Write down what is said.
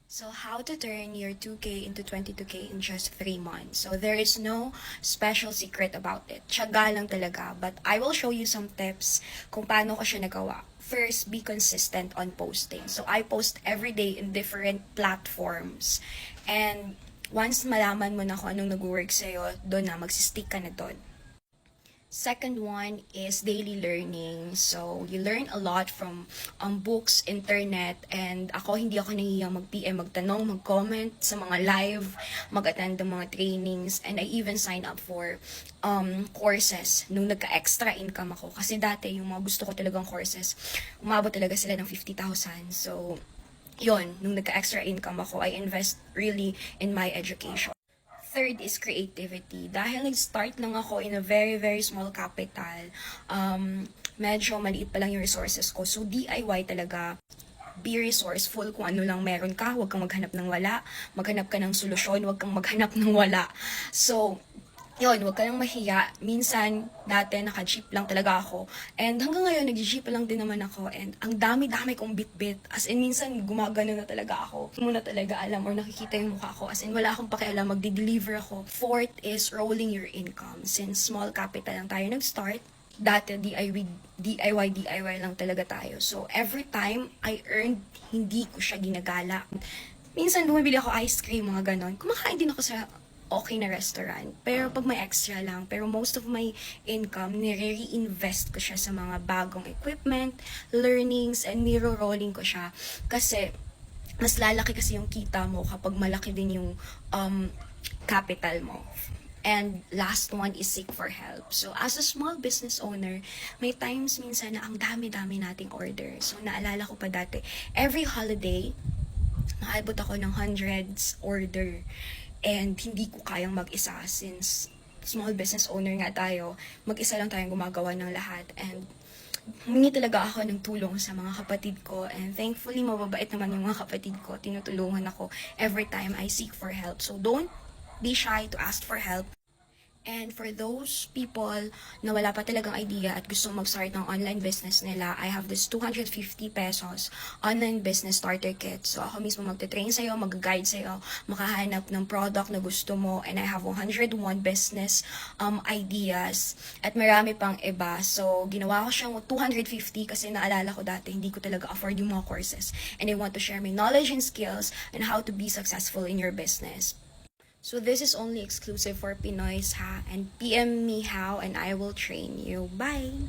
So how to turn your 2K into 22K in just 3 months. So there is no special secret about it. Tiyaga lang talaga. But I will show you some tips kung paano ko siya nagawa. First, be consistent on posting. So I post every day in different platforms. And once malaman mo na kung anong nag-work sa'yo, doon na, magsistick ka na doon. Second one is daily learning. So, you learn a lot from books, internet, and hindi ako nahihiyang mag-PM, magtanong, mag-comment sa mga live, mag-attend ng mga trainings, and I even sign up for courses nung nagka-extra income ako. Kasi dati, yung mga gusto ko talagang courses, umabot talaga sila ng 50,000. So, yon nung nagka-extra income ako, I invest really in my education. Third is creativity. Dahil nag-start lang ako in a very, very small capital, medyo maliit pa lang yung resources ko. So, DIY talaga. Be resourceful. Kung ano lang meron ka, huwag kang maghanap ng wala. Maghanap ka ng solusyon, huwag kang maghanap ng wala. So, yun, huwag ka lang mahiya. Minsan, dati, naka-jeep lang talaga ako. And hanggang ngayon, nag-jeep lang din naman ako. And ang dami-dami kong bit-bit. As in, minsan, gumagano na talaga ako. Hindi mo na talaga alam or nakikita yung mukha ko. As in, wala akong pakialam, magdi-deliver ako. Fourth is rolling your income. Since small capital lang tayo nag-start, dati DIY lang talaga tayo. So, every time I earned, hindi ko siya ginagala. Minsan, bumibili ako ice cream, mga ganon. Kumakain din ako sa okay na restaurant. Pero pag may extra lang, pero most of my income, nire-reinvest ko siya sa mga bagong equipment, learnings, and mirror-rolling ko siya. Kasi, mas lalaki kasi yung kita mo kapag malaki din yung capital mo. And last one is seek for help. So, as a small business owner, may times minsan na ang dami-dami nating order. So, naalala ko pa dati, every holiday, nakaibot ako ng hundreds order. And hindi ko kayang mag-isa since small business owner nga tayo, mag-isa lang tayong gumagawa ng lahat. And humingi talaga ako ng tulong sa mga kapatid ko. And thankfully, mababait naman yung mga kapatid ko. Tinutulungan ako every time I seek for help. So don't be shy to ask for help. And for those people na wala pa talagang idea at gusto mag-start ng online business nila, I have this 250 pesos online business starter kit. So ako mismo magte-train sa'yo, mag-guide sa'yo, makahanap ng product na gusto mo. And I have 101 business ideas at marami pang iba. So ginawa ko siyang 250 kasi naalala ko dati hindi ko talaga afford yung mga courses. And I want to share my knowledge and skills on how to be successful in your business. So this is only exclusive for Pinoys ha, and PM me how and I will train you. Bye!